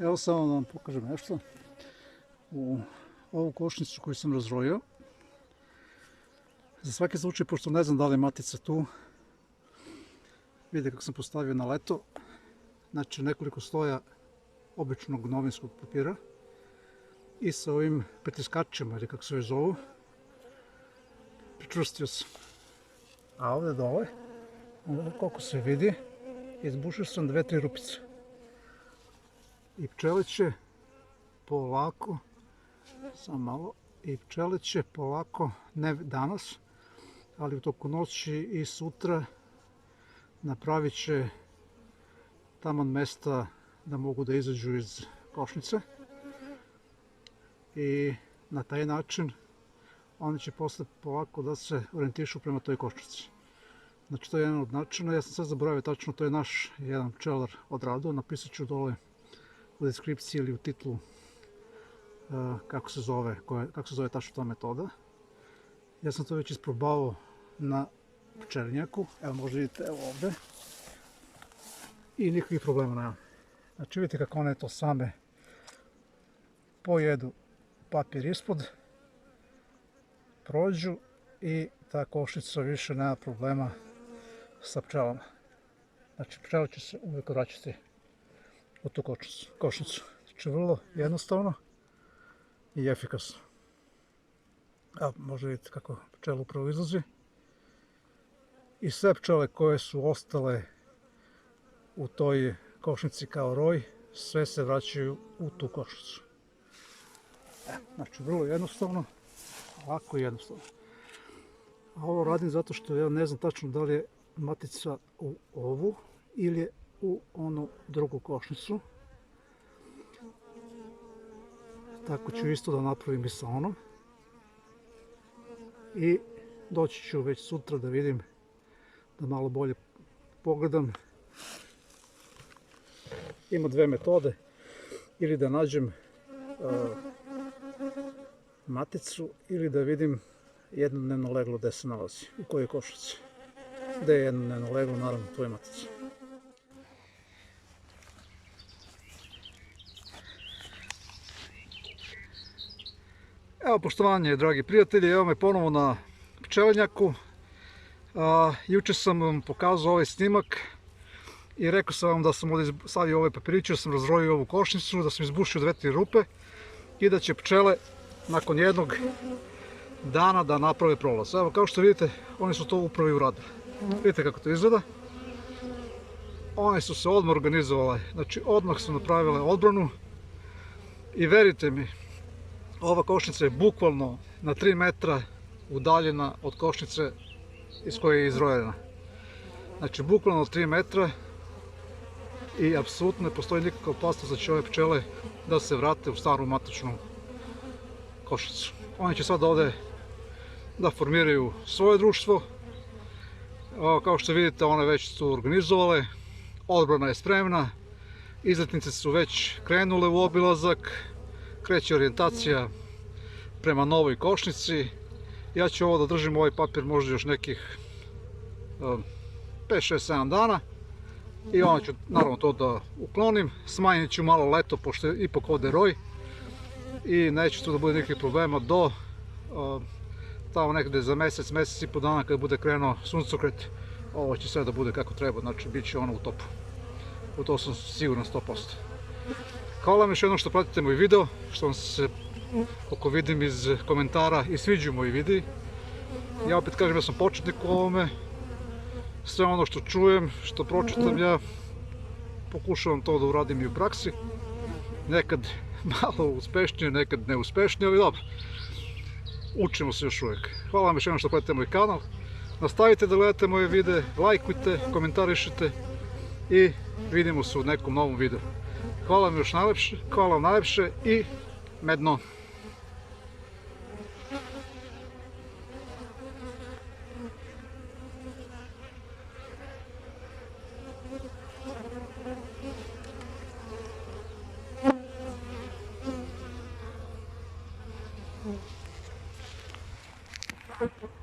Evo samo da vam pokažem nešto. U ovu košnicu koju sam razrojio. Za svaki slučaj, pošto ne znam da li je matica tu, vidite kako sam postavio na leto. Znači nekoliko sloja običnog novinskog papira i sa ovim pritiskačima, ili kako se već zovu, pričvrstio sam. A ovdje dole, koliko se vidi, izbušio sam 2-3 rupice. I pčele će polako, samo malo, i pčele će polako, ne danas, ali u toku noći i sutra napravit će taman mesta da mogu da izađu iz košnice i na taj način oni će posle polako da se orijentišu prema toj košnici. Znači to je jedan od načina, ja sam sad zaboravio tačno, to je naš jedan pčelar odradio, napisat ću dole u deskripciji ili u titlu kako se zove tačno ta metoda. Ja sam to već isprobavao na pčelinjaku, evo možda vidite, evo ovdje, i nikakvih problema nema. Znači vidite kako one to same pojedu papir ispod, prođu i ta košnica više nema problema sa pčelama. Znači pčela će se uvijek vraćati u tu košnicu. Znači vrlo jednostavno i efikasno. Evo možda vidite kako pčela upravo izlazi. I sve pčele koje su ostale u toj košnici kao roj, sve se vraćaju u tu košnicu. Znači vrlo jednostavno, ovako jednostavno. A ovo radim zato što ja ne znam tačno da li je matica u ovu ili je u onu drugu košnicu. Tako ću isto da napravim i sa onom. I doći ću već sutra da vidim, da malo bolje pogledam. Ima dve metode, ili da nađem maticu ili da vidim jednodnevno leglo gde se nalazi, u kojoj košnici. Gde je jednodnevno leglo, naravno tu je matica. Evo poštovanje dragi prijatelji, evo me ponovo na pčelinjaku. Juče sam vam pokazao ovaj snimak i rekao sam vam da sam ovdje stavio ove papiriće, da sam razrojio ovu košnicu, da sam izbušio 2-3 rupe i da će pčele nakon jednog dana da naprave prolaz. Evo kao što vidite, oni su to upravo i uradili. Vidite kako to izgleda. One su se odmah organizovale, znači odmah su napravile odbranu i verite mi, ova košnica je bukvalno na 3 metra udaljena od košnice iz koje je izrojena. Znači bukvalno 3 metra i apsolutno ne postoji nikakva opasnost da će ove pčele da se vrate u staru matičnu košnicu. Oni će sad ovdje da formiraju svoje društvo. Kao što vidite, one već su organizovale, odbrana je spremna, izletnice su već krenule u obilazak, kreće orijentacija prema novoj košnici. Ja ću ovo da držim, ovaj papir možda još nekih 5, 6, 7 dana i onda ću naravno to da uklonim, smanjit ću malo leto pošto je ipak ovdje roj i neće tu da bude nikakvih problema do tamo nekde za mjesec i po dana kada bude krenuo suncokret. Ovo će sve da bude kako treba, znači bit će ono u topu. U to sam siguran 100%. Hvala vam još jednom što pratite moj video, što vam se, koliko vidim iz komentara, i sviđaju moji videi. Ja opet kažem da sam početnik u ovome. Sve ono što čujem, što pročitam, ja pokušavam to da uradim i u praksi. Nekad malo uspešnije, nekad neuspešnije, ali dobro. Učimo se još uvijek. Hvala vam još jednom što pratite moj kanal. Nastavite da gledate moje videe, lajkujte, komentarišite i vidimo se u nekom novom videu. Hvala vam još najlepše, hvala vam najlepše i medno. Thank you.